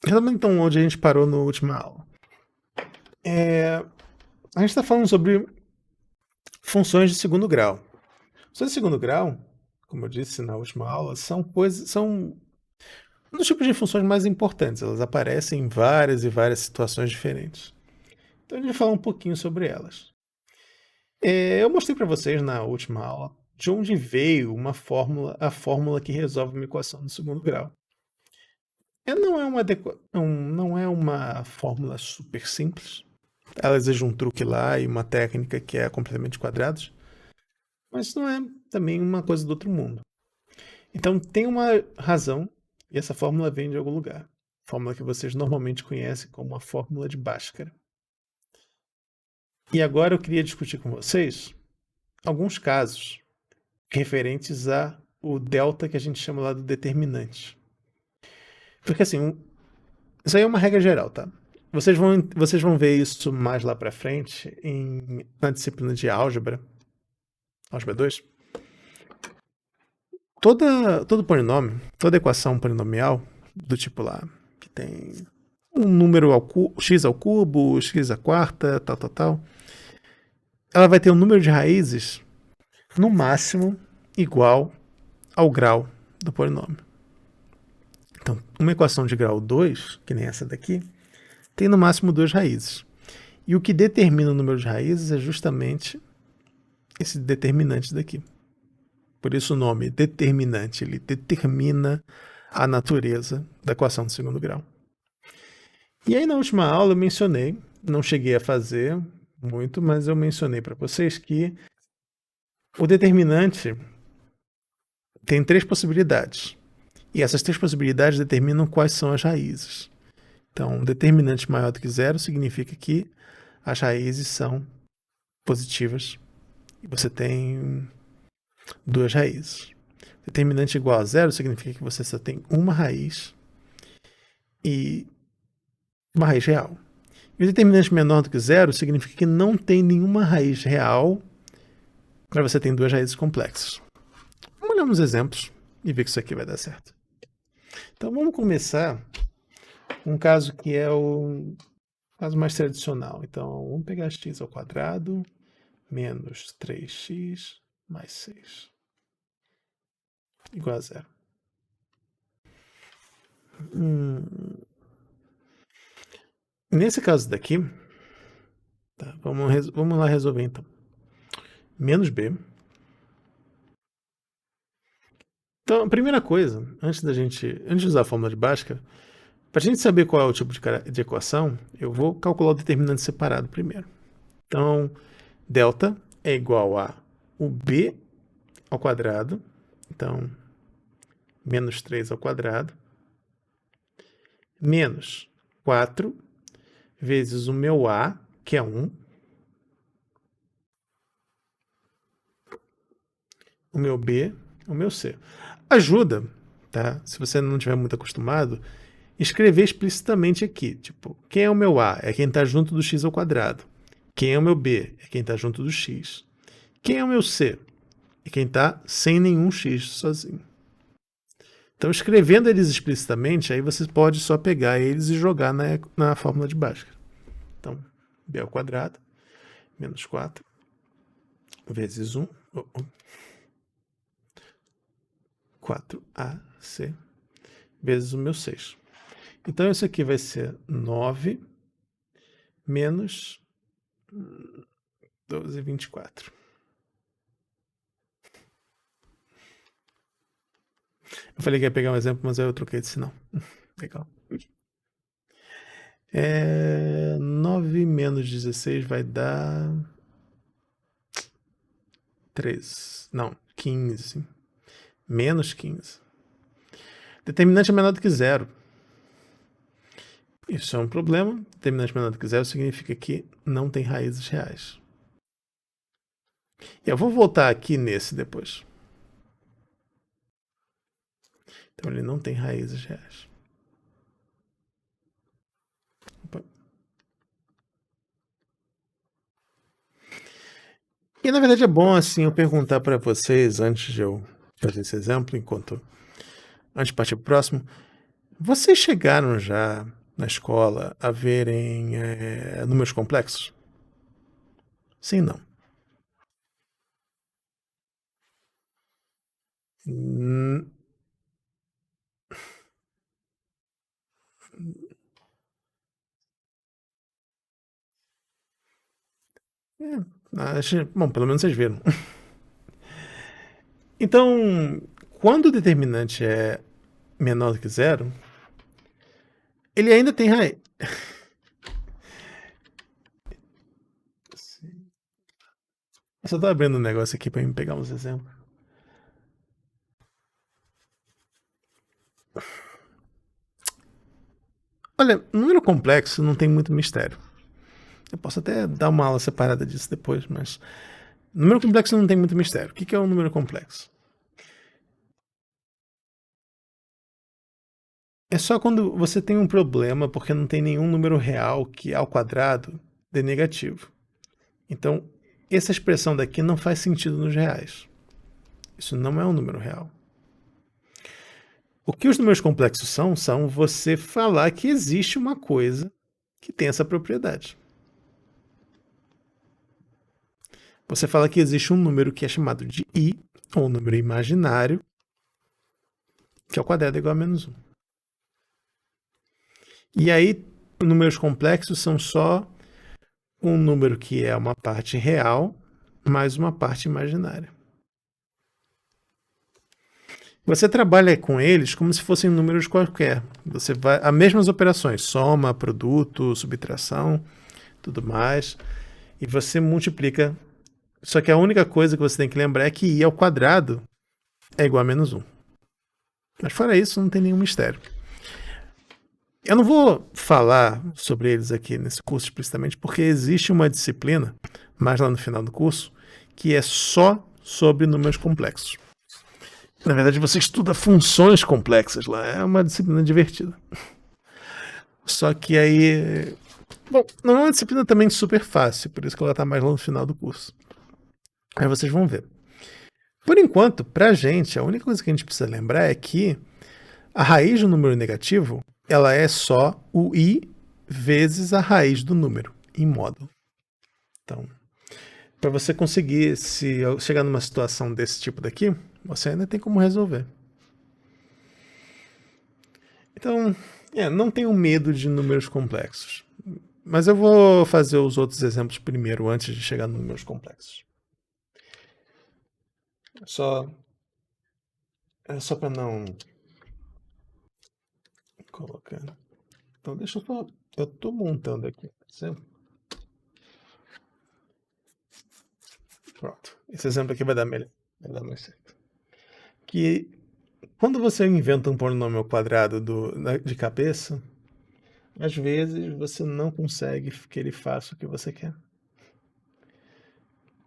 Retomando então onde a gente parou na última aula. A gente está falando sobre funções de segundo grau. Funções de segundo grau, como eu disse na última aula, são um dos tipos de funções mais importantes. Elas aparecem em várias e várias situações diferentes. Então a gente vai falar um pouquinho sobre elas. Eu mostrei para vocês na última aula de onde veio a fórmula que resolve uma equação do segundo grau. Não é uma fórmula super simples. Ela exige um truque lá e uma técnica que é completamente quadrados, mas não é também uma coisa do outro mundo. Então tem uma razão e essa fórmula vem de algum lugar. Fórmula que vocês normalmente conhecem como a fórmula de Bhaskara. E agora eu queria discutir com vocês alguns casos referentes a o delta que a gente chama lá do determinante. Porque assim, isso aí é uma regra geral, tá? Vocês vão ver isso mais lá para frente na disciplina de álgebra 2. Todo polinômio, toda equação polinomial do tipo lá, que tem um número x ao cubo, x à quarta, tal, ela vai ter um número de raízes no máximo igual ao grau do polinômio. Então, uma equação de grau 2, que nem essa daqui, tem no máximo 2 raízes. E o que determina o número de raízes é justamente esse determinante daqui. Por isso o nome determinante, ele determina a natureza da equação de segundo grau. E aí na última aula eu mencionei, não cheguei a fazer muito, mas eu mencionei para vocês que o determinante tem 3 possibilidades. E essas 3 possibilidades determinam quais são as raízes. Então, um determinante maior do que zero significa que as raízes são positivas e você tem 2 raízes. Determinante igual a zero significa que você só tem uma raiz e uma raiz real. E o determinante menor do que zero significa que não tem nenhuma raiz real, mas você tem 2 raízes complexas. Vamos olhar uns exemplos e ver que isso aqui vai dar certo. Então vamos começar com um caso que é o caso mais tradicional. Então vamos pegar x ao quadrado menos 3x mais 6 igual a zero. Nesse caso daqui, tá, vamos lá resolver então. Menos b. Então, a primeira coisa, antes de usar a fórmula de Bhaskara, para a gente saber qual é o tipo de equação, eu vou calcular o determinante separado primeiro. Então, delta é igual a o b ao quadrado, então, menos 3 ao quadrado, menos 4 vezes o meu a, que é 1, o meu b, o meu c. Ajuda, tá? Se você não estiver muito acostumado, escrever explicitamente aqui, tipo, quem é o meu a? É quem está junto do x ao quadrado. Quem é o meu b? É quem está junto do x. Quem é o meu c? É quem está sem nenhum x sozinho. Então, escrevendo eles explicitamente, aí você pode só pegar eles e jogar na fórmula de Bhaskara. Então, b ao quadrado menos 4 vezes 1, 4ac vezes o meu 6. Então, isso aqui vai ser 9 menos 12, 24. Eu falei que ia pegar um exemplo, mas aí eu troquei de sinal. Legal. 9 menos 16 vai dar 13. Não, 15. Menos 15. Determinante é menor do que zero. Isso é um problema. Determinante menor do que zero significa que não tem raízes reais. Eu vou voltar aqui nesse depois. Então ele não tem raízes reais. Opa. E na verdade é bom assim eu perguntar para vocês antes de eu fazer esse exemplo, antes de partir para o próximo, Vocês chegaram já na escola a verem números complexos? Sim, não. Hum, bom, pelo menos vocês viram. Então, quando o determinante é menor do que zero, ele ainda tem raiz. Eu só tô abrindo um negócio aqui para me pegar uns exemplos. Olha, número complexo não tem muito mistério. Eu posso até dar uma aula separada disso depois, mas número complexo não tem muito mistério. O que é um número complexo? É só quando você tem um problema porque não tem nenhum número real que ao quadrado dê negativo. Então, essa expressão daqui não faz sentido nos reais. Isso não é um número real. O que os números complexos são você falar que existe uma coisa que tem essa propriedade. Você fala que existe um número que é chamado de i, ou um número imaginário, que ao quadrado é igual a menos 1. E aí, números complexos são só um número que é uma parte real mais uma parte imaginária. Você trabalha com eles como se fossem números qualquer. Você vai as mesmas operações, soma, produto, subtração, tudo mais, e você multiplica. Só que a única coisa que você tem que lembrar é que i ao quadrado é igual a menos 1. Mas fora isso, não tem nenhum mistério. Eu não vou falar sobre eles aqui nesse curso explicitamente, porque existe uma disciplina, mais lá no final do curso, que é só sobre números complexos. Na verdade, você estuda funções complexas lá. É uma disciplina divertida. Só que aí. Bom, não é uma disciplina também super fácil, por isso que ela está mais lá no final do curso. Aí vocês vão ver. Por enquanto, pra gente, a única coisa que a gente precisa lembrar é que a raiz do número negativo, ela é só o i vezes a raiz do número, em módulo. Então, para você conseguir se chegar numa situação desse tipo daqui, você ainda tem como resolver. Então, não tenho medo de números complexos. Mas eu vou fazer os outros exemplos primeiro, antes de chegar nos números complexos. Só para não colocar. Então, deixa eu só. Eu estou montando aqui, por exemplo. Pronto. Esse exemplo aqui vai dar melhor. Vai dar mais certo. Que quando você inventa um polinômio ao quadrado de cabeça, às vezes você não consegue que ele faça o que você quer.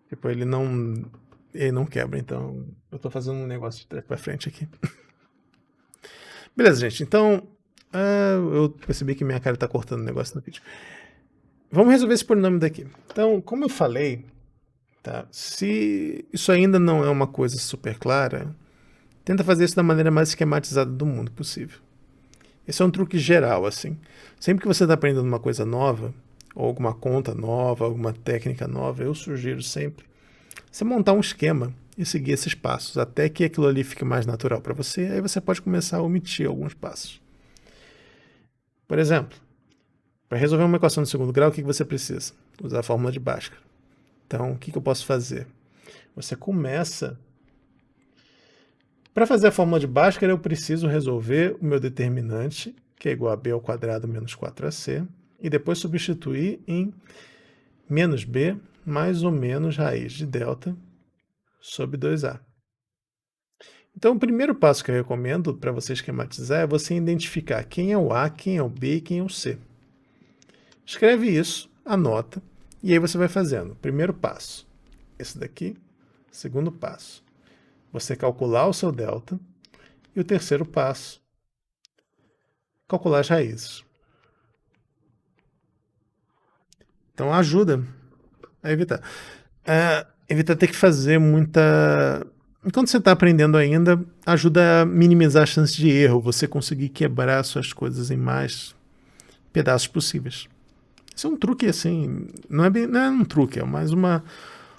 Tipo, ele não quebra, então eu tô fazendo um negócio de trás pra frente aqui. Beleza, gente, então eu percebi que minha cara tá cortando o negócio no vídeo. Vamos resolver esse polinômio daqui. Então, como eu falei, tá? Se isso ainda não é uma coisa super clara, tenta fazer isso da maneira mais esquematizada do mundo possível. Esse é um truque geral, assim. Sempre que você está aprendendo uma coisa nova, ou alguma conta nova, alguma técnica nova, eu sugiro sempre você montar um esquema e seguir esses passos, até que aquilo ali fique mais natural para você, aí você pode começar a omitir alguns passos. Por exemplo, para resolver uma equação de segundo grau, o que você precisa? Usar a fórmula de Bhaskara. Então, o que eu posso fazer? Você começa... Para fazer a fórmula de Bhaskara, eu preciso resolver o meu determinante, que é igual a b ao quadrado menos 4ac, e depois substituir em menos b mais ou menos raiz de delta sobre 2a. Então, o primeiro passo que eu recomendo para você esquematizar é você identificar quem é o A, quem é o B e quem é o C. Escreve isso, anota, e aí você vai fazendo. Primeiro passo, esse daqui. Segundo passo, você calcular o seu delta. E o terceiro passo, calcular as raízes. Então, ajuda a evitar. Evitar ter que fazer enquanto você está aprendendo ainda, ajuda a minimizar a chance de erro, você conseguir quebrar suas coisas em mais pedaços possíveis. Isso é um truque assim, não é um truque, é mais uma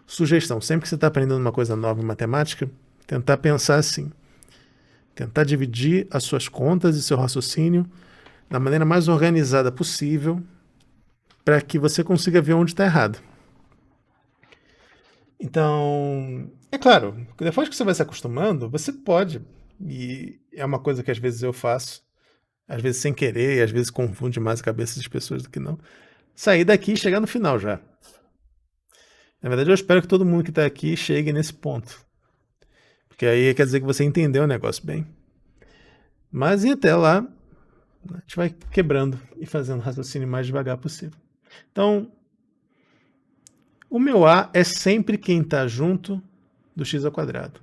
sugestão. Sempre que você está aprendendo uma coisa nova em matemática, tentar pensar assim. Tentar dividir as suas contas e seu raciocínio da maneira mais organizada possível para que você consiga ver onde está errado. Então, é claro, depois que você vai se acostumando, você pode, e é uma coisa que às vezes eu faço, às vezes sem querer, e às vezes confunde mais a cabeça das pessoas do que não, sair daqui e chegar no final já. Na verdade, eu espero que todo mundo que está aqui chegue nesse ponto. Porque aí quer dizer que você entendeu o negócio bem. Mas e até lá, a gente vai quebrando e fazendo o raciocínio mais devagar possível. Então, o meu A é sempre quem está junto do x ao quadrado.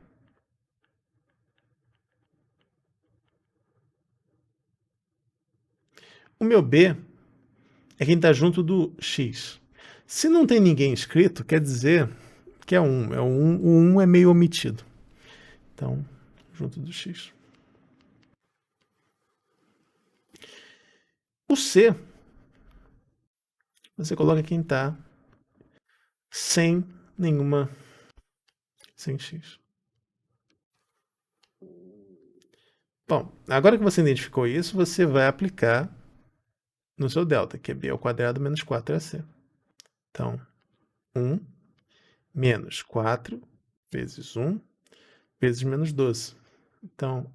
O meu B é quem está junto do x. Se não tem ninguém escrito, quer dizer que é 1. O 1 é meio omitido. Então, junto do x. O C, você coloca quem está sem x. Bom, agora que você identificou isso, você vai aplicar no seu delta, que é b ao quadrado menos 4ac. Então, 1 menos 4 vezes 1 vezes menos 12. Então,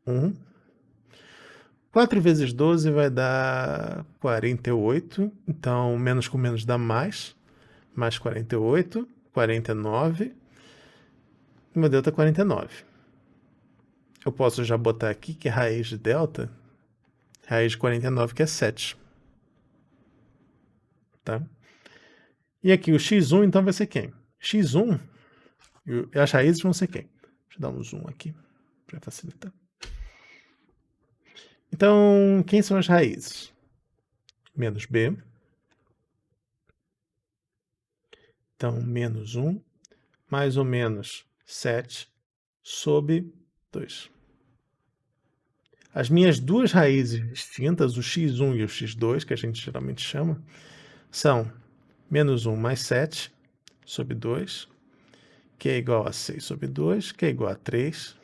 1. 4 vezes 12 vai dar 48. Então, menos com menos dá mais. Mais 48. 49. E meu delta é 49. Eu posso já botar aqui que raiz de delta, raiz de 49, que é 7. Tá? E aqui o x1, então, vai ser quem? x1, e as raízes vão ser quem? Deixa eu dar um zoom aqui, para facilitar. Então, quem são as raízes? Menos b. Então, menos 1, mais ou menos 7, sobre 2. As minhas duas raízes distintas, o x1 e o x2, que a gente geralmente chama, são menos 1 mais 7 sobre 2, que é igual a 6 sobre 2, que é igual a 3,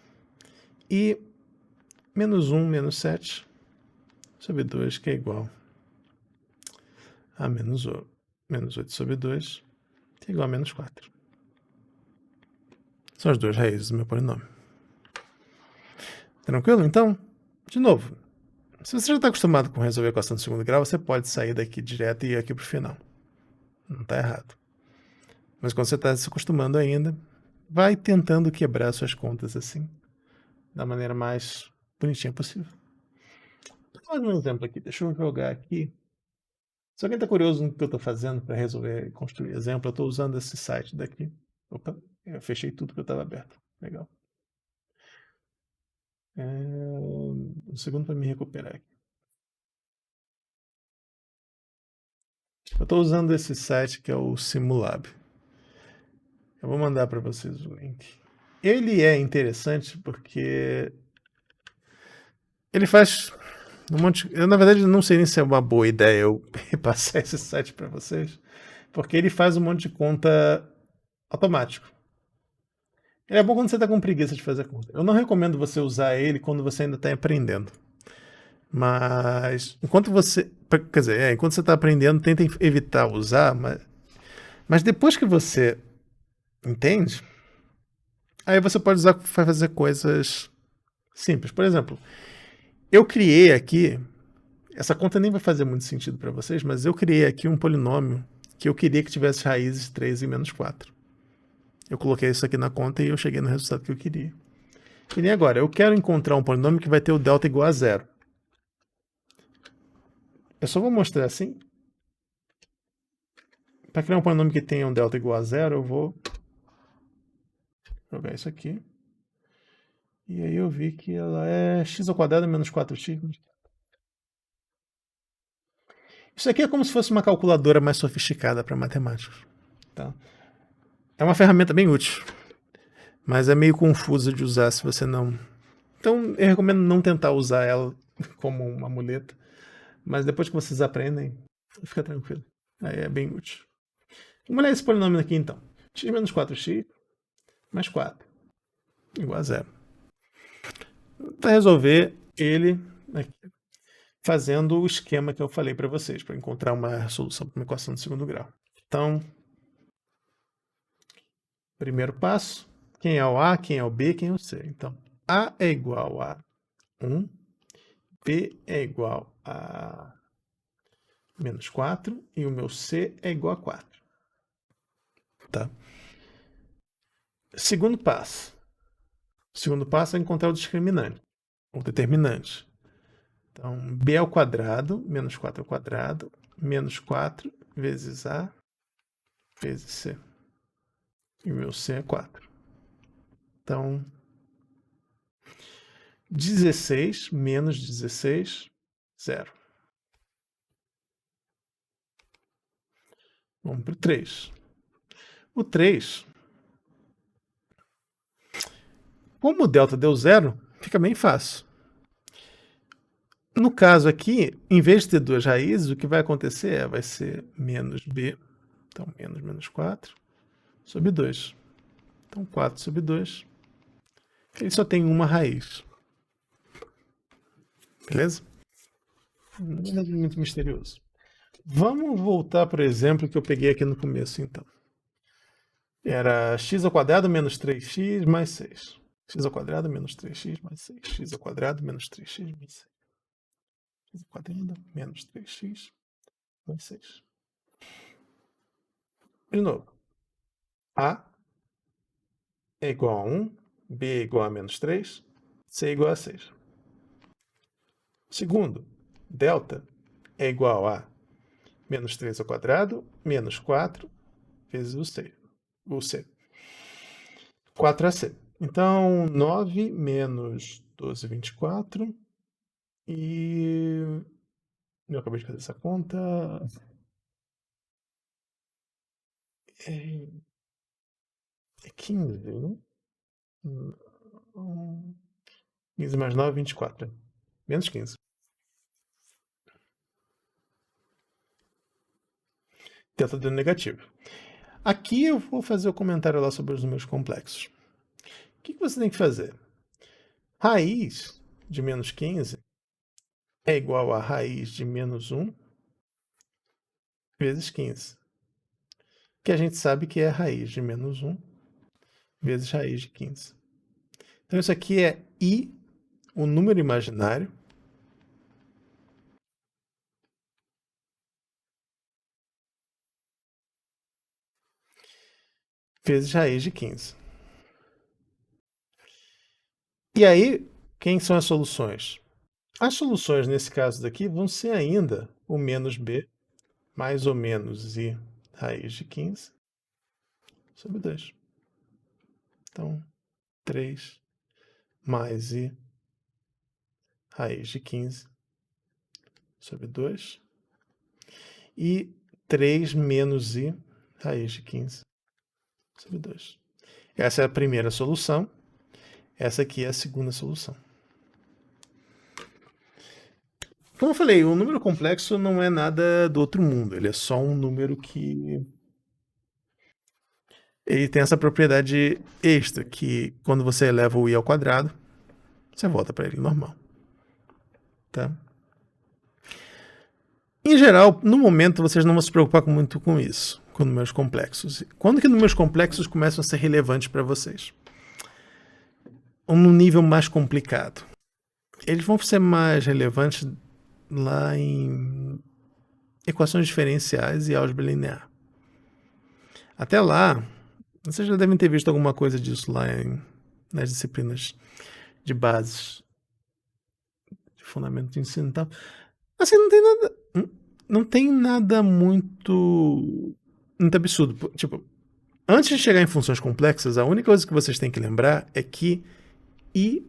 e menos 1 menos 7 sobre 2, que é igual a menos 8 sobre 2, que é igual a menos 4. São as duas raízes do meu polinômio. Tranquilo? Então, de novo, se você já está acostumado com resolver a equação do segundo grau, você pode sair daqui direto e ir aqui para o final. Não está errado. Mas quando você está se acostumando ainda, vai tentando quebrar suas contas assim, da maneira mais bonitinha possível. Vou fazer um exemplo aqui. Deixa eu jogar aqui. Se alguém está curioso no que eu estou fazendo para resolver e construir exemplo, eu estou usando esse site daqui. Opa, eu fechei tudo que eu estava aberto. Legal. Um segundo para me recuperar aqui. Eu estou usando esse site que é o Simulab. Eu vou mandar para vocês o link. Ele é interessante porque ele faz um monte. Eu, na verdade, não sei nem se é uma boa ideia eu passar esse site para vocês, porque ele faz um monte de conta automático. Ele é bom quando você está com preguiça de fazer conta. Eu não recomendo você usar ele quando você ainda está aprendendo. Mas enquanto você. Quer dizer, enquanto você está aprendendo, tenta evitar usar, mas depois que você entende, aí você pode usar para fazer coisas simples. Por exemplo, eu criei aqui. Essa conta nem vai fazer muito sentido para vocês, mas eu criei aqui um polinômio que eu queria que tivesse raízes 3 e menos 4. Eu coloquei isso aqui na conta e eu cheguei no resultado que eu queria. E nem agora, eu quero encontrar um polinômio que vai ter o delta igual a 0. Eu só vou mostrar assim. Para criar um polinômio que tenha um delta igual a 0, eu vou jogar isso aqui. E aí eu vi que ela é x ao quadrado menos 4x. Isso aqui é como se fosse uma calculadora mais sofisticada para matemáticos. Tá? É uma ferramenta bem útil. mas é meio confusa de usar se você não... Então, eu recomendo não tentar usar ela como uma muleta, mas depois que vocês aprendem, fica tranquilo. Aí é bem útil. Vamos olhar esse polinômio aqui, então. X menos 4x mais 4 igual a zero. Para resolver ele aqui, fazendo o esquema que eu falei para vocês, para encontrar uma solução para uma equação de segundo grau. Então, primeiro passo, quem é o A, quem é o B, quem é o C. Então, A é igual a 1, B é igual a menos 4 e o meu C é igual a 4. Tá? Segundo passo. O segundo passo é encontrar o discriminante, o determinante. Então, B ao quadrado, menos 4 ao quadrado, menos 4 vezes A vezes C. E o meu C é 4. Então, 16 menos 16, 0. Vamos para o 3. O 3, como o delta deu 0, fica bem fácil. No caso aqui, em vez de ter duas raízes, o que vai acontecer vai ser menos b, então menos 4, sobre 2. Então 4 sobre 2, ele só tem uma raiz. Beleza? Não é muito misterioso. Vamos voltar para o exemplo que eu peguei aqui no começo, então. Era x ao quadrado menos 3x mais 6. X ao quadrado menos 3x mais 6. X ao quadrado menos 3x mais 6. X ao quadrado menos 3x mais 6. De novo. A é igual a 1, B é igual a menos 3, C é igual a 6. Segundo, delta é igual a menos 3 ao quadrado, menos 4 vezes o C. 4AC. Então, 9 menos 12, 24. E eu acabei de fazer essa conta. É 15, né? 15 mais 9, 24. Menos 15. Delta deu negativo. Aqui eu vou fazer o comentário lá sobre os números complexos. O que você tem que fazer? Raiz de menos 15 é igual a raiz de menos 1 vezes 15. Que a gente sabe que é raiz de menos 1 vezes raiz de 15. Então isso aqui é I, o número imaginário, vezes raiz de 15. E aí, quem são as soluções? As soluções nesse caso daqui vão ser ainda o menos b mais ou menos i raiz de 15 sobre 2. Então, 3 mais i raiz de 15 sobre 2 e 3 menos i raiz de 15 sobre 2. Essa é a primeira solução. Essa aqui é a segunda solução. Como eu falei, o número complexo não é nada do outro mundo. Ele é só um número que... ele tem essa propriedade extra, que quando você eleva o i ao quadrado, você volta para ele normal. Tá? Em geral, no momento, vocês não vão se preocupar muito com isso, com números complexos. Quando que números complexos começam a ser relevantes para vocês? Num nível mais complicado. Eles vão ser mais relevantes lá em equações diferenciais e álgebra linear. Até lá, vocês já devem ter visto alguma coisa disso lá nas disciplinas de bases, de fundamento de ensino e tal. Assim, não tem nada muito absurdo. Tipo, antes de chegar em funções complexas, a única coisa que vocês têm que lembrar é que i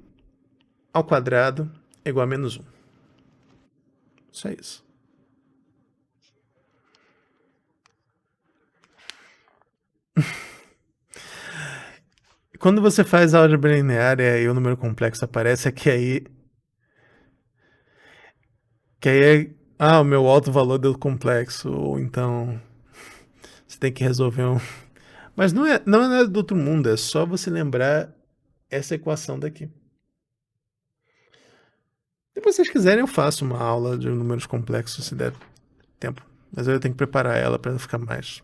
ao quadrado é igual a menos 1. Só isso. Quando você faz álgebra linear e aí o número complexo aparece, é que aí. O meu alto valor deu complexo, ou então você tem que resolver um. Mas não é nada do outro mundo, é só você lembrar essa equação daqui. Se vocês quiserem, eu faço uma aula de números complexos se der tempo. Mas eu tenho que preparar ela para ficar mais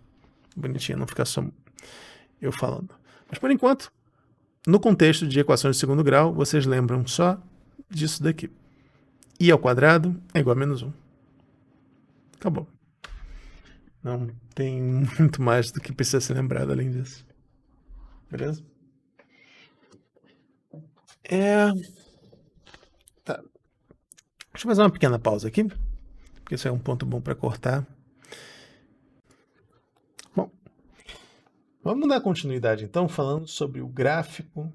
bonitinha, não ficar só eu falando. Mas por enquanto, no contexto de equações de segundo grau, vocês lembram só disso daqui. I ao quadrado é igual a menos 1. Acabou. Não tem muito mais do que precisa ser lembrado além disso. Beleza? Tá. Deixa eu fazer uma pequena pausa aqui, porque isso é um ponto bom para cortar. Bom, vamos dar continuidade então, falando sobre o gráfico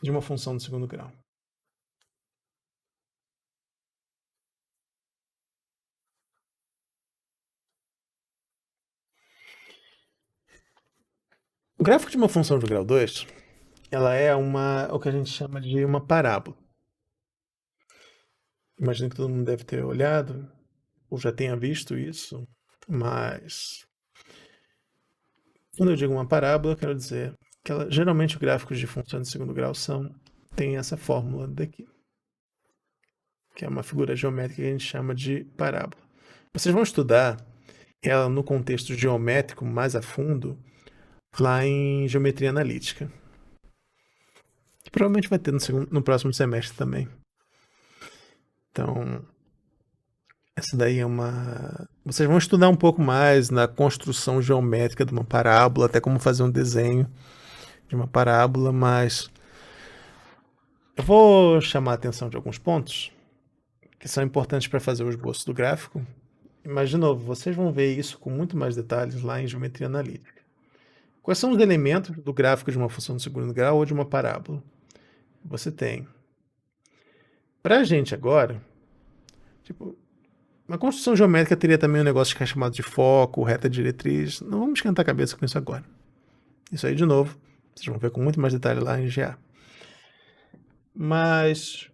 de uma função de segundo grau. O gráfico de uma função de grau 2, ela é o que a gente chama de uma parábola. Imagino que todo mundo deve ter olhado, ou já tenha visto isso, mas quando eu digo uma parábola, eu quero dizer que geralmente os gráficos de funções de segundo grau tem essa fórmula daqui, que é uma figura geométrica que a gente chama de parábola. Vocês vão estudar ela no contexto geométrico mais a fundo, lá em geometria analítica, que provavelmente vai ter no próximo semestre também. Então, essa daí é uma... Vocês vão estudar um pouco mais na construção geométrica de uma parábola, até como fazer um desenho de uma parábola, mas eu vou chamar a atenção de alguns pontos que são importantes para fazer o esboço do gráfico. Mas, de novo, vocês vão ver isso com muito mais detalhes lá em geometria analítica. Quais são os elementos do gráfico de uma função de segundo grau ou de uma parábola? Você tem. Para a gente agora, uma construção geométrica teria também um negócio que é chamado de foco, reta diretriz. Não vamos esquentar a cabeça com isso agora. Isso aí, de novo, vocês vão ver com muito mais detalhe lá em GA. Mas,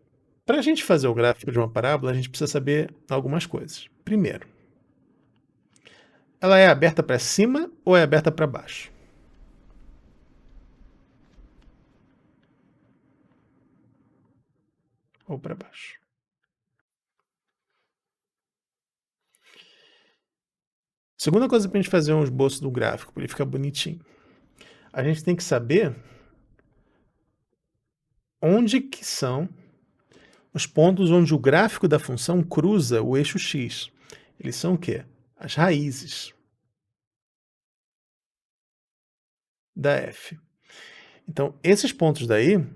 para a gente fazer o gráfico de uma parábola, a gente precisa saber algumas coisas. Primeiro, ela é aberta para cima ou é aberta para baixo? Ou para baixo? Segunda coisa para a gente fazer um esboço do gráfico, para ele ficar bonitinho. A gente tem que saber onde que são os pontos onde o gráfico da função cruza o eixo x. Eles são o quê? As raízes da f. Então, esses pontos daí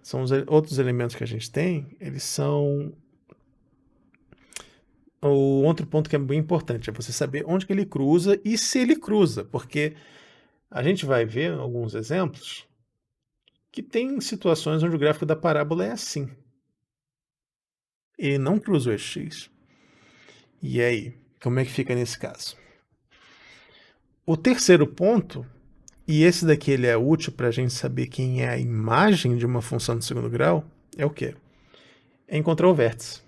são os outros elementos que a gente tem, eles são... O outro ponto que é bem importante é você saber onde que ele cruza e se ele cruza, porque a gente vai ver alguns exemplos que tem situações onde o gráfico da parábola é assim. Ele não cruza o eixo x. E aí, como é que fica nesse caso? O terceiro ponto, e esse daqui ele é útil para a gente saber quem é a imagem de uma função de segundo grau, é o quê? É encontrar o vértice.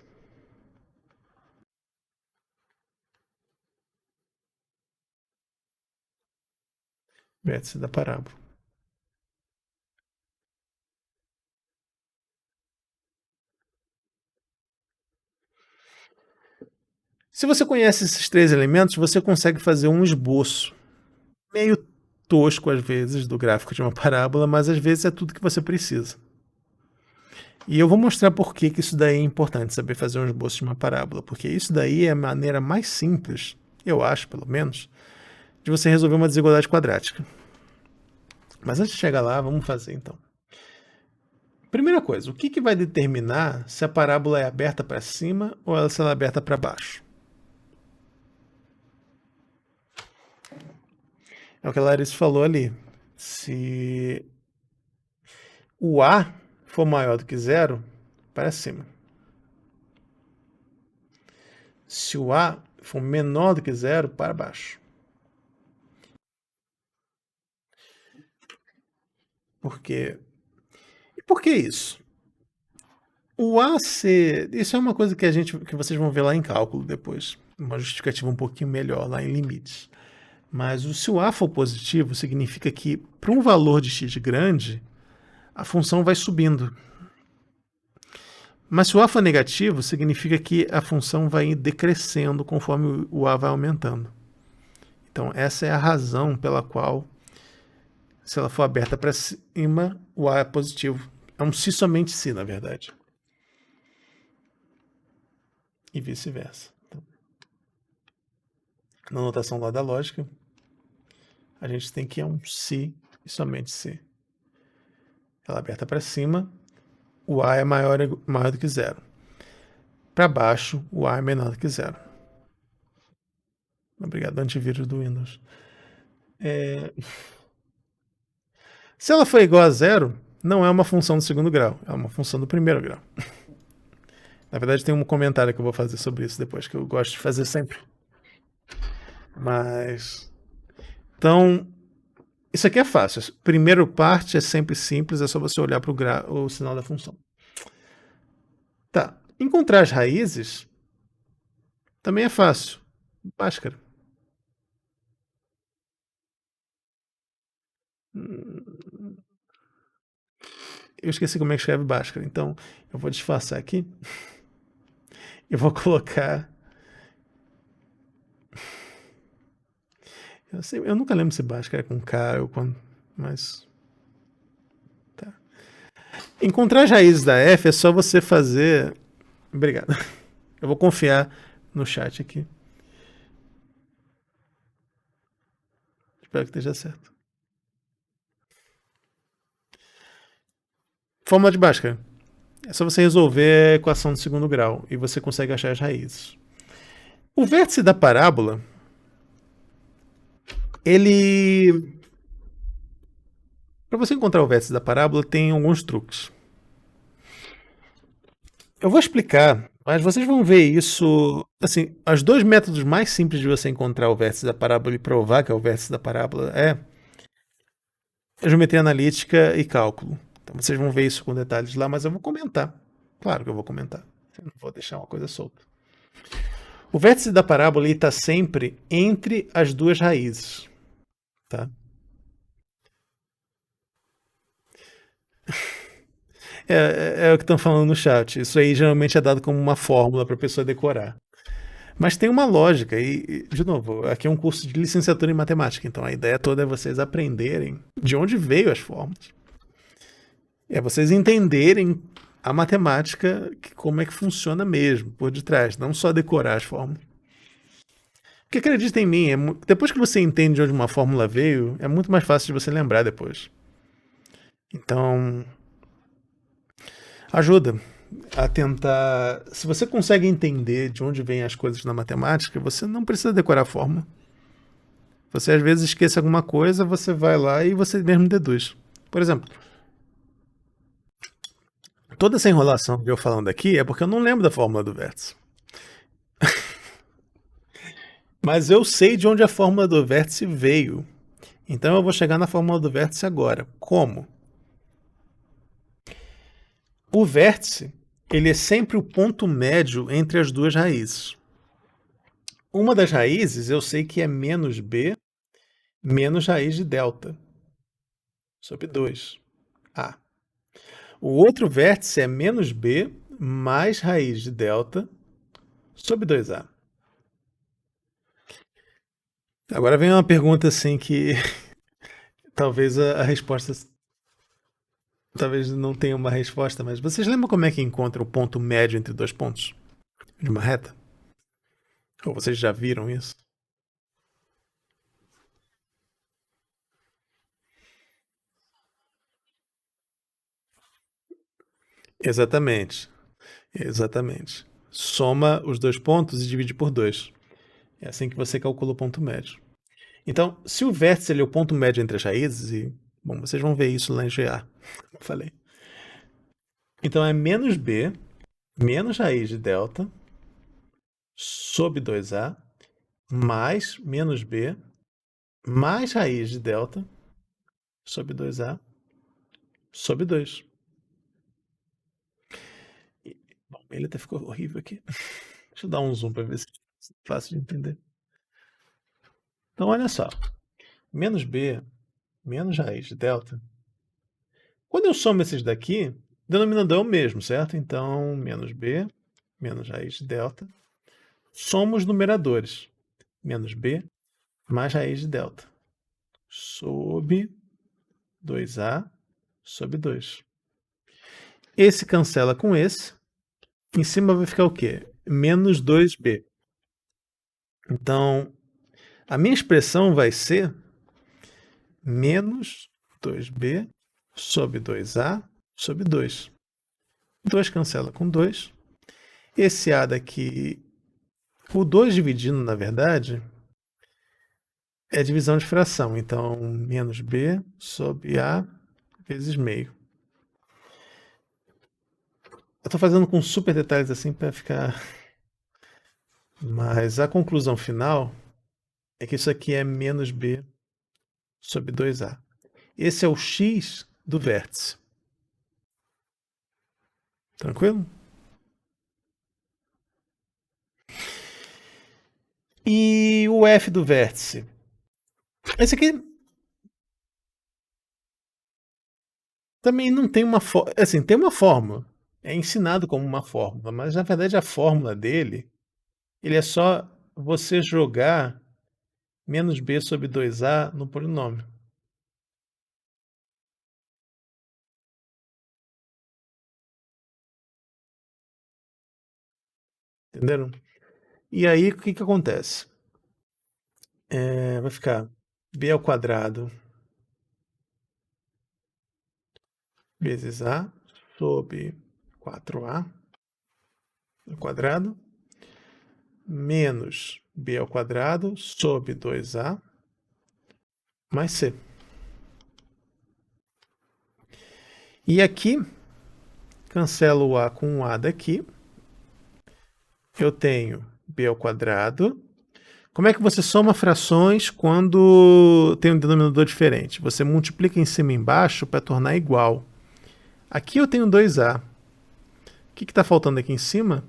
Vértice da parábola. Se você conhece esses três elementos, você consegue fazer um esboço meio tosco às vezes do gráfico de uma parábola, mas às vezes é tudo que você precisa. E eu vou mostrar por que isso daí é importante, saber fazer um esboço de uma parábola, porque isso daí é a maneira mais simples, eu acho pelo menos, de você resolver uma desigualdade quadrática. Mas antes de chegar lá, vamos fazer então. Primeira coisa, o que vai determinar se a parábola é aberta para cima ou se ela é aberta para baixo? É o que a Larissa falou ali. Se o A for maior do que zero, para cima. Se o A for menor do que zero, para baixo. Porque... E por que isso? O AC, isso é uma coisa que vocês vão ver lá em cálculo depois, uma justificativa um pouquinho melhor lá em limites. Mas se o A for positivo, significa que para um valor de x grande, a função vai subindo. Mas se o A for negativo, significa que a função vai decrescendo conforme o A vai aumentando. Então essa é a razão pela qual, se ela for aberta para cima, o A é positivo. É um se somente se, na verdade. E vice-versa. Então, na notação lá da lógica, a gente tem que é um se e somente se. Ela aberta para cima, o A é maior do que zero. Para baixo, o A é menor do que zero. Obrigado, antivírus do Windows. Se ela for igual a zero, não é uma função do segundo grau, é uma função do primeiro grau. Na verdade, tem um comentário que eu vou fazer sobre isso depois, que eu gosto de fazer sempre. Mas... Então, isso aqui é fácil. Primeiro parte é sempre simples, é só você olhar para o sinal da função. Tá. Encontrar as raízes também é fácil. Bhaskara. Eu esqueci como é que escreve Bhaskara, então eu vou disfarçar aqui. Eu vou colocar... Eu nunca lembro se Bhaskara é com K ou com... Mas... Tá. Encontrar as raízes da F é só você fazer... Obrigado. Eu vou confiar no chat aqui. Espero que esteja certo. Fórmula de Bhaskara. É só você resolver a equação do segundo grau e você consegue achar as raízes. O vértice da parábola, ele... Para você encontrar o vértice da parábola, tem alguns truques. Eu vou explicar, mas vocês vão ver isso... Assim, os dois métodos mais simples de você encontrar o vértice da parábola e provar que é o vértice da parábola é geometria analítica e cálculo. Então vocês vão ver isso com detalhes lá, mas eu vou comentar. Claro que eu vou comentar. Eu não vou deixar uma coisa solta. O vértice da parábola está sempre entre as duas raízes. Tá? É o que estão falando no chat. Isso aí geralmente é dado como uma fórmula para a pessoa decorar. Mas tem uma lógica, de novo, aqui é um curso de licenciatura em matemática, então a ideia toda é vocês aprenderem de onde veio as fórmulas. É vocês entenderem a matemática, como é que funciona mesmo, por detrás, não só decorar as fórmulas. Porque acredita em mim, depois que você entende de onde uma fórmula veio, é muito mais fácil de você lembrar depois. Então, ajuda a tentar... Se você consegue entender de onde vêm as coisas na matemática, você não precisa decorar a fórmula. Você às vezes esquece alguma coisa, você vai lá e você mesmo deduz. Por exemplo, toda essa enrolação que eu falando aqui é porque eu não lembro da fórmula do vértice. Mas eu sei de onde a fórmula do vértice veio. Então eu vou chegar na fórmula do vértice agora. Como? O vértice, ele é sempre o ponto médio entre as duas raízes. Uma das raízes eu sei que é menos b menos raiz de delta sobre 2a. O outro vértice é menos b mais raiz de delta sobre 2a. Agora vem uma pergunta assim que talvez a resposta... Talvez não tenha uma resposta, mas vocês lembram como é que encontra o ponto médio entre dois pontos de uma reta? Ou vocês já viram isso? Exatamente. Exatamente. Soma os dois pontos e divide por 2. É assim que você calcula o ponto médio. Então, se o vértice ele é o ponto médio entre as raízes, e bom, vocês vão ver isso lá em GA, como eu falei. Então é menos b menos raiz de delta sobre 2a mais menos b mais raiz de delta sobre 2a sobre 2. Bom, ele até ficou horrível aqui. Deixa eu dar um zoom para ver se é fácil de entender. Então, olha só. Menos b menos raiz de delta. Quando eu somo esses daqui, o denominador é o mesmo, certo? Então, menos b menos raiz de delta. Soma os numeradores. Menos b mais raiz de delta. Sob 2a sobre 2. Esse cancela com esse. Em cima vai ficar o quê? Menos 2b. Então, a minha expressão vai ser menos 2b sobre 2a sobre 2. 2 cancela com 2. Esse a daqui, o 2 dividindo, na verdade, é divisão de fração. Então, menos b sobre a vezes meio. Eu estou fazendo com super detalhes assim para ficar... Mas a conclusão final é que isso aqui é menos b sobre 2a. Esse é o x do vértice. Tranquilo? E o f do vértice? Esse aqui também não tem uma fórmula. Assim, tem uma fórmula. É ensinado como uma fórmula, mas na verdade a fórmula dele, ele é só você jogar menos b sobre 2a no polinômio. Entenderam? E aí, o que acontece? Vai ficar b ao quadrado vezes a sobre 4a ao quadrado menos b ao quadrado sobre 2a mais c. E aqui, cancelo o a com o a daqui. Eu tenho b ao quadrado. Como é que você soma frações quando tem um denominador diferente? Você multiplica em cima e embaixo para tornar igual. Aqui eu tenho 2a. O que está faltando aqui em cima?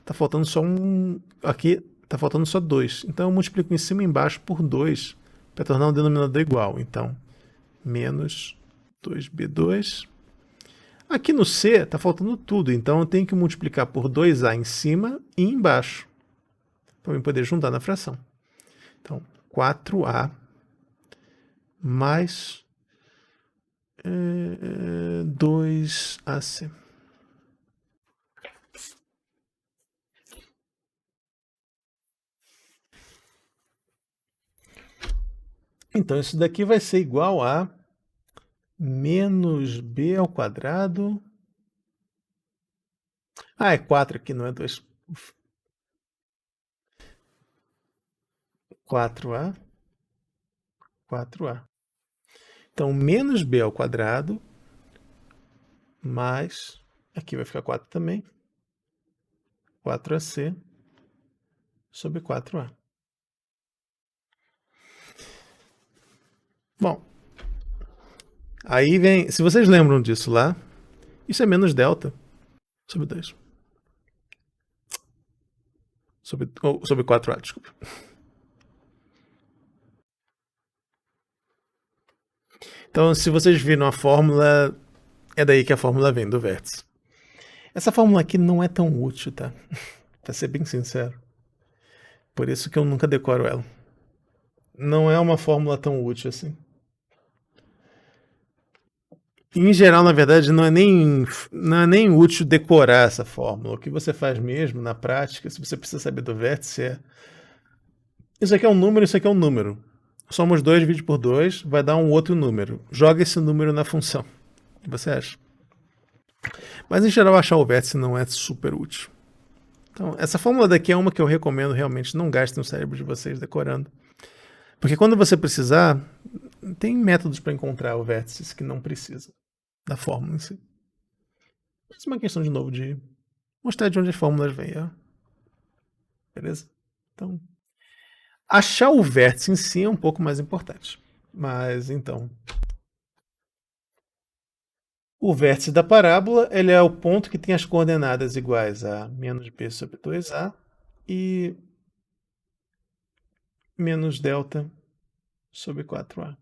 Está faltando só um... Aqui está faltando só 2. Então eu multiplico em cima e embaixo por 2 para tornar um denominador igual. Então, menos 2b2. Aqui no c está faltando tudo. Então eu tenho que multiplicar por 2a em cima e embaixo para eu poder juntar na fração. Então, 4a mais 2ac. Então, isso daqui vai ser igual a menos b ao quadrado. Ah, é 4 aqui, não é 2. 4a. 4a. Então, menos b ao quadrado mais... Aqui vai ficar 4 também. 4ac sobre 4a. Bom, aí vem... Se vocês lembram disso lá, isso é menos delta sobre 2. Sobre 4a, desculpa. Então, se vocês viram a fórmula, é daí que a fórmula vem, do vértice. Essa fórmula aqui não é tão útil, tá? Pra ser bem sincero. Por isso que eu nunca decoro ela. Não é uma fórmula tão útil assim. Em geral, na verdade, não é nem útil decorar essa fórmula. O que você faz mesmo, na prática, se você precisa saber do vértice, é... Isso aqui é um número, isso aqui é um número. Somos 2, divide por 2, vai dar um outro número. Joga esse número na função. O que você acha? Mas, em geral, achar o vértice não é super útil. Então, essa fórmula daqui é uma que eu recomendo realmente não gastem o cérebro de vocês decorando. Porque quando você precisar, tem métodos para encontrar o vértice que não precisa da fórmula em si. Mas é uma questão, de novo, de mostrar de onde as fórmulas vêm. Beleza? Então, achar o vértice em si é um pouco mais importante. Mas, então, O vértice da parábola, ele é o ponto que tem as coordenadas iguais a menos b sobre 2a e menos delta sobre 4a.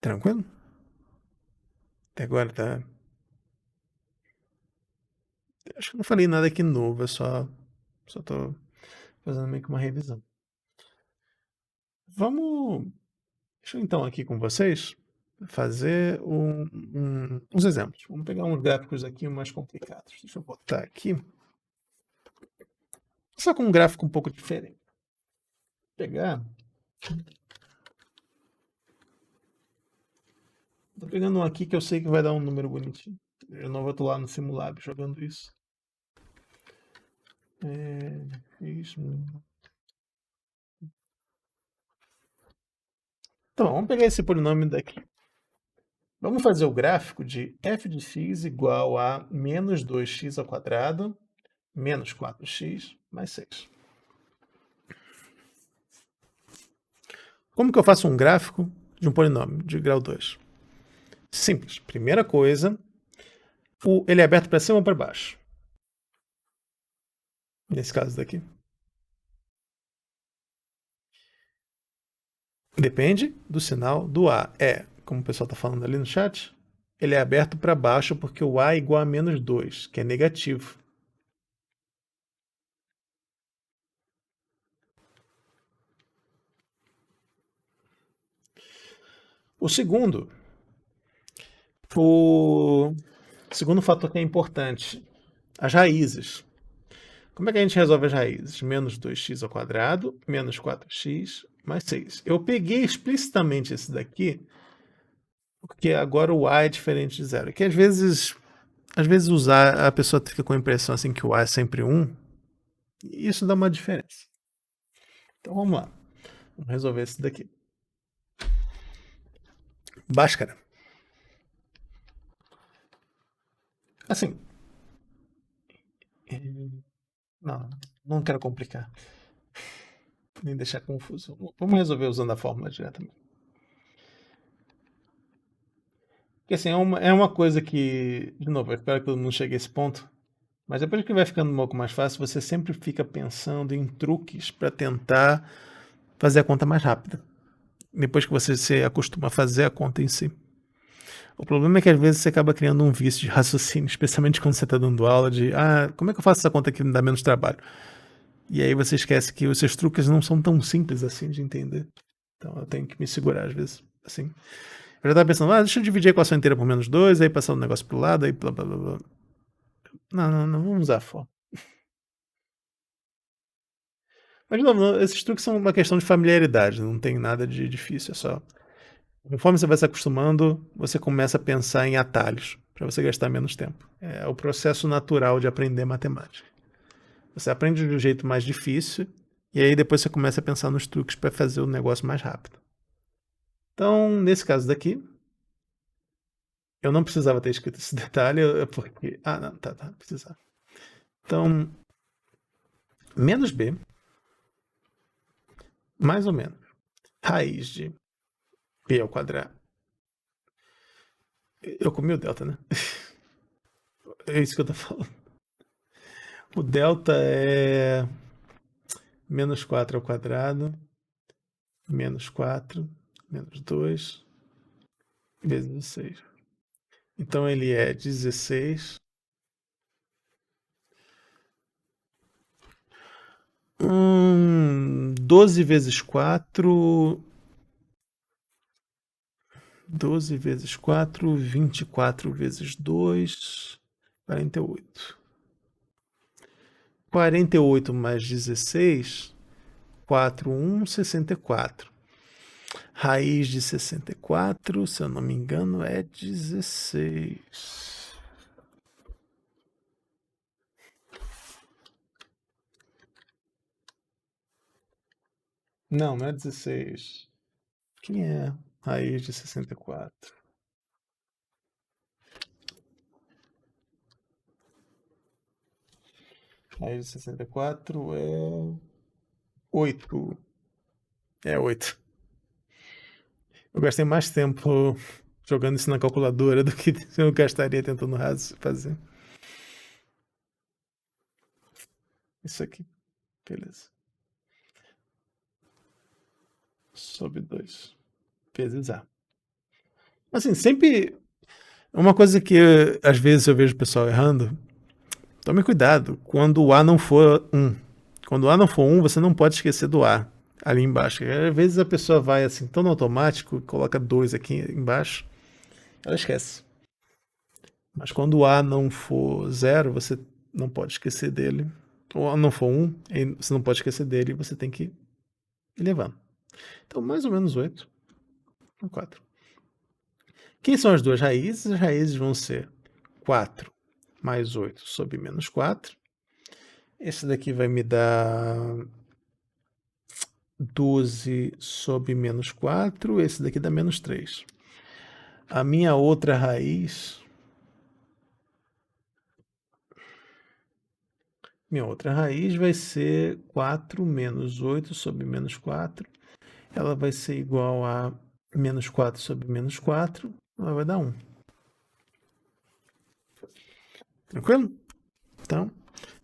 Tranquilo? Até agora tá. Acho que não falei nada aqui novo, eu só tô fazendo meio que uma revisão. Vamos. Deixa eu então aqui com vocês fazer uns exemplos. Vamos pegar uns gráficos aqui mais complicados. Deixa eu botar aqui. Só com um gráfico um pouco diferente. Vou pegar. Tô pegando um aqui que eu sei que vai dar um número bonitinho. Eu não vou estar lá no Simulab jogando isso. Isso. Então, vamos pegar esse polinômio daqui. Vamos fazer o gráfico de f de x igual a menos 2x ao quadrado menos 4x mais 6. Como que eu faço um gráfico de um polinômio de grau 2? Simples. Primeira coisa, ele é aberto para cima ou para baixo? Nesse caso daqui. Depende do sinal do A. Como o pessoal está falando ali no chat, ele é aberto para baixo porque o A é igual a menos 2, que é negativo. O segundo fator que é importante, as raízes. Como é que a gente resolve as raízes? Menos 2x ao quadrado, menos 4x, mais 6. Eu peguei explicitamente esse daqui, porque agora o A é diferente de zero. Que às vezes usar, a pessoa fica com a impressão assim que o A é sempre 1, e isso dá uma diferença. Então vamos lá. Vamos resolver esse daqui. Bhaskara. Assim. Não quero complicar. Nem deixar confuso. Vamos resolver usando a fórmula diretamente. Porque assim, é uma coisa que, de novo, eu espero que todo mundo chegue a esse ponto, mas depois que vai ficando um pouco mais fácil, você sempre fica pensando em truques para tentar fazer a conta mais rápida. Depois que você se acostuma a fazer a conta em si. O problema é que às vezes você acaba criando um vício de raciocínio, especialmente quando você está dando aula de como é que eu faço essa conta aqui que me dá menos trabalho? E aí você esquece que os seus truques não são tão simples assim de entender. Então eu tenho que me segurar às vezes. Assim. Eu já estava pensando, deixa eu dividir a equação inteira por menos 2, aí passar o negócio pro lado, aí blá blá blá blá. Não, vamos usar a fórmula. Mas de novo, esses truques são uma questão de familiaridade, não tem nada de difícil, é só. Conforme você vai se acostumando, você começa a pensar em atalhos, para você gastar menos tempo. É o processo natural de aprender matemática. Você aprende de um jeito mais difícil, e aí depois você começa a pensar nos truques para fazer o negócio mais rápido. Então, nesse caso daqui, eu não precisava ter escrito esse detalhe, porque. Não, tá, precisava. Então, menos b, mais ou menos, raiz de b ao quadrado. Eu comi o delta, né? É isso que eu tô falando. O delta é menos 4 ao quadrado, menos 4, menos 2, vezes 6. Então ele é 16. 12 vezes 4. 12 vezes 4, 24 vezes 2, 48. 48 mais 16, 4, 1, 64. Raiz de 64, se eu não me engano, é 16. Não é 16. Quem é raiz de 64? Raiz de 64 é 8. É 8. Eu gastei mais tempo jogando isso na calculadora do que eu gastaria tentando fazer. Isso aqui. Beleza. Sobre 2 vezes A. Assim, sempre. Uma coisa que às vezes eu vejo o pessoal errando. Tome cuidado. Quando o A não for 1. Quando o A não for 1, você não pode esquecer do A ali embaixo. Às vezes a pessoa vai assim, tão no automático, coloca 2 aqui embaixo, ela esquece. Mas quando o A não for 0, você não pode esquecer dele. Ou A não for 1, você não pode esquecer dele, você tem que ir levando. Então, mais ou menos 8 ou 4. Quem são as duas raízes? As raízes vão ser 4 mais 8 sobre menos 4. Esse daqui vai me dar 12 sobre menos 4. Esse daqui dá menos 3. A minha outra raiz... Minha outra raiz vai ser 4 menos 8 sobre menos 4. Ela vai ser igual a menos 4 sobre menos 4. Ela vai dar 1. Tranquilo? Então,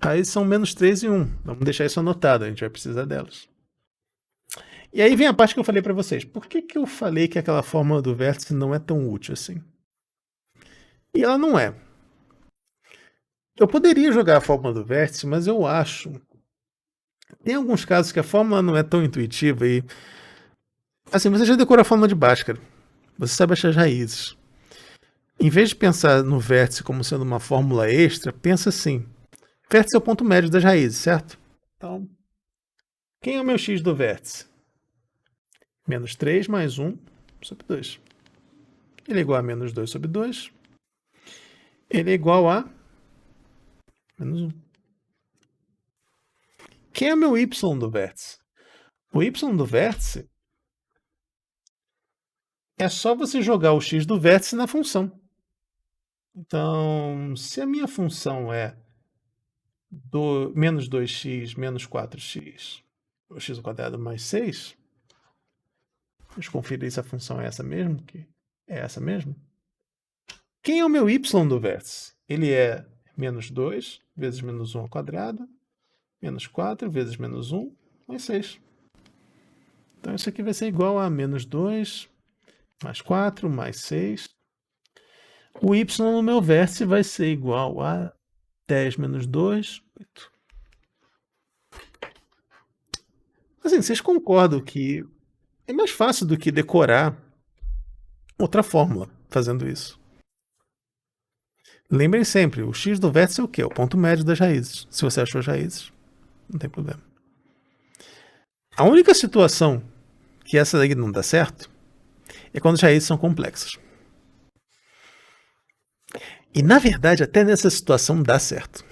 raízes são menos 3 e 1. Vamos deixar isso anotado, a gente vai precisar delas. E aí vem a parte que eu falei para vocês. Por que eu falei que aquela fórmula do vértice não é tão útil assim? E ela não é. Eu poderia jogar a fórmula do vértice, mas eu acho... Tem alguns casos que a fórmula não é tão intuitiva e... Assim, você já decorou a fórmula de Bhaskara. Você sabe achar as raízes. Em vez de pensar no vértice como sendo uma fórmula extra, pensa assim. Vértice é o ponto médio das raízes, certo? Então, quem é o meu x do vértice? Menos 3 mais 1 sobre 2. Ele é igual a menos 2 sobre 2. Ele é igual a menos 1. Quem é o meu y do vértice? O y do vértice é só você jogar o x do vértice na função. Então, se a minha função é menos 2x menos 4x, o x ao quadrado mais 6, deixa eu conferir se a função é essa mesmo, que é essa mesmo. Quem é o meu y do vértice? Ele é menos 2 vezes menos 1 ao quadrado, menos 4 vezes menos 1, mais 6. Então, isso aqui vai ser igual a menos 2 mais 4 mais 6. O y no meu vértice vai ser igual a 10 menos 2, 8. Assim, vocês concordam que é mais fácil do que decorar outra fórmula fazendo isso. Lembrem sempre, o x do vértice é o quê? É o ponto médio das raízes. Se você achou as raízes, não tem problema. A única situação que essa daí não dá certo é quando as raízes são complexas. E, na verdade, até nessa situação dá certo.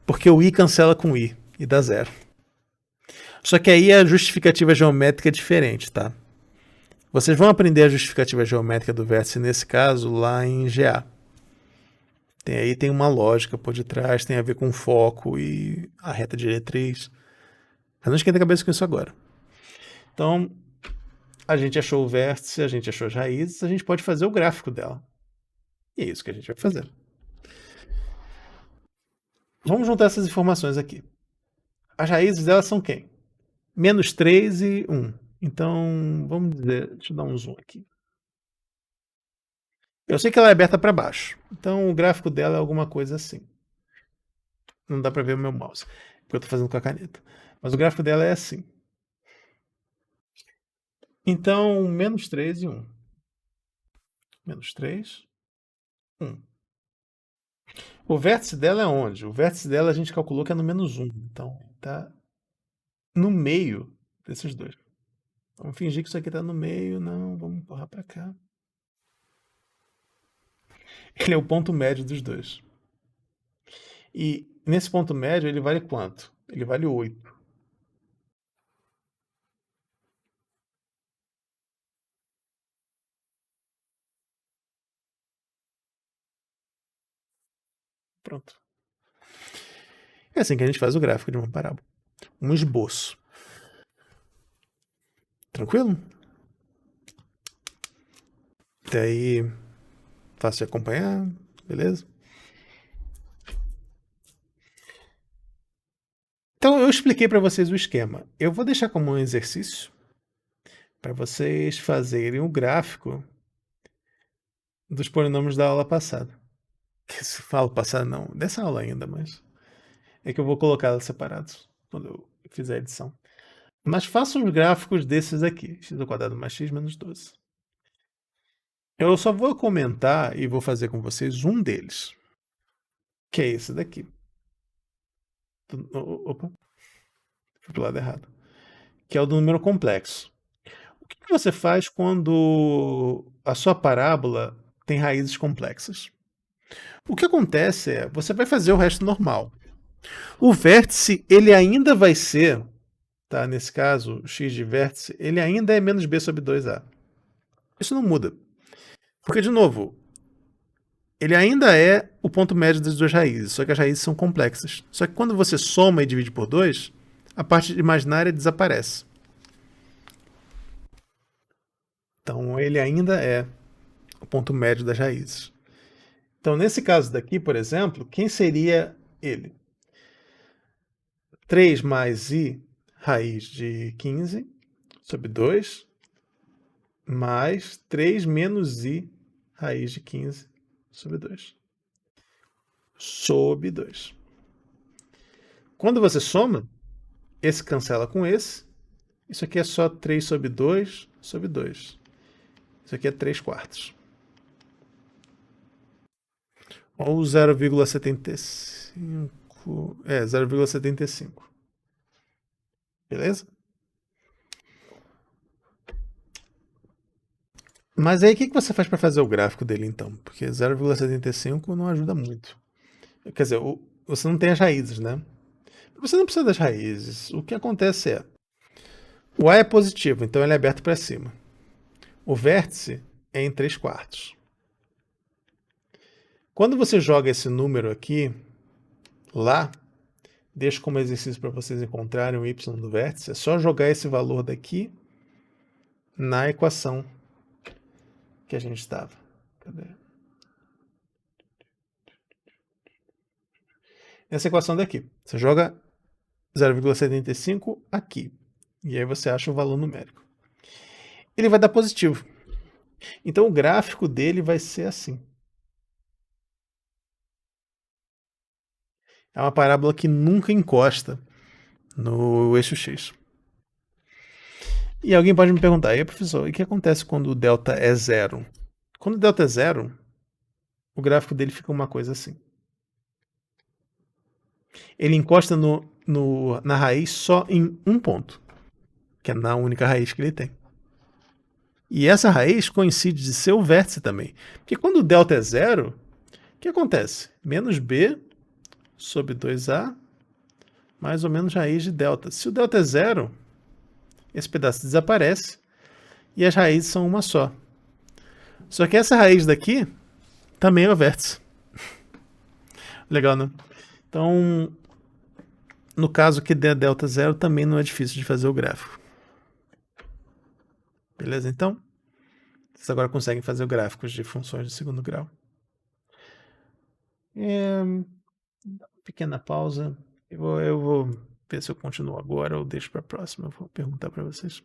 Porque o i cancela com o i e dá 0. Só que aí a justificativa geométrica é diferente, tá? Vocês vão aprender a justificativa geométrica do vértice, nesse caso, lá em GA. Aí tem uma lógica por detrás, tem a ver com foco e a reta diretriz. Mas não esquenta a cabeça com isso agora. Então, a gente achou o vértice, a gente achou as raízes, a gente pode fazer o gráfico dela. E é isso que a gente vai fazer. Vamos juntar essas informações aqui. As raízes delas são quem? Menos 3 e 1. Então, vamos dizer, deixa eu dar um zoom aqui. Eu sei que ela é aberta para baixo. Então, o gráfico dela é alguma coisa assim. Não dá para ver o meu mouse, porque eu estou fazendo com a caneta. Mas o gráfico dela é assim. Então, menos 3 e 1. Menos 3, 1. O vértice dela é onde? O vértice dela a gente calculou que é no menos 1. Então, está no meio desses dois. Vamos fingir que isso aqui está no meio. Não, vamos empurrar para cá. Ele é o ponto médio dos dois. E nesse ponto médio ele vale quanto? Ele vale 8. Pronto. É assim que a gente faz o gráfico de uma parábola. Um esboço. Tranquilo? Até aí, fácil de acompanhar, beleza? Então, eu expliquei para vocês o esquema. Eu vou deixar como um exercício para vocês fazerem o gráfico dos polinômios da aula passada. Que se falo passada não, dessa aula ainda, mas é que eu vou colocá-los separados quando eu fizer a edição. Mas façam os gráficos desses aqui, x² mais x menos 12. Eu só vou comentar e vou fazer com vocês um deles, que é esse daqui. Opa, fui pro lado errado. Que é o do número complexo. O que você faz quando a sua parábola tem raízes complexas? O que acontece é, você vai fazer o resto normal. O vértice, ele ainda vai ser, tá? Nesse caso, o x de vértice, ele ainda é menos b sobre 2a. Isso não muda. Porque, de novo, ele ainda é o ponto médio das duas raízes, só que as raízes são complexas. Só que quando você soma e divide por 2, a parte imaginária desaparece. Então, ele ainda é o ponto médio das raízes. Então, nesse caso daqui, por exemplo, quem seria ele? 3 mais i raiz de 15 sobre 2 mais 3 menos i raiz de 15 sobre 2. Sobre 2. Quando você soma, esse cancela com esse. Isso aqui é só 3 sobre 2 sobre 2. Isso aqui é 3 quartos. Ou 0,75. 0,75. Beleza? Mas aí o que você faz para fazer o gráfico dele então? Porque 0,75 não ajuda muito. Quer dizer, você não tem as raízes, né? Você não precisa das raízes. O que acontece é, o A é positivo, então ele é aberto para cima. O vértice é em 3 quartos. Quando você joga esse número aqui, lá, deixo como exercício para vocês encontrarem o y do vértice, é só jogar esse valor daqui na equação que a gente estava. Cadê? Essa equação daqui. Você joga 0,75 aqui. E aí você acha o valor numérico. Ele vai dar positivo. Então o gráfico dele vai ser assim. É uma parábola que nunca encosta no eixo x. E alguém pode me perguntar, e professor, o que acontece quando o delta é zero? Quando o delta é zero, o gráfico dele fica uma coisa assim. Ele encosta na raiz só em um ponto, que é na única raiz que ele tem. E essa raiz coincide de ser o vértice também. Porque quando o delta é zero, o que acontece? Menos b sobre 2a mais ou menos raiz de delta. Se o delta é zero, esse pedaço desaparece e as raízes são uma só. Só que essa raiz daqui também é o vértice. Legal, né? Então, no caso que der delta zero, também não é difícil de fazer o gráfico. Beleza? Então, vocês agora conseguem fazer gráficos de funções de segundo grau. Pequena pausa. Eu vou ver se eu continuo agora ou deixo para a próxima. Eu vou perguntar para vocês.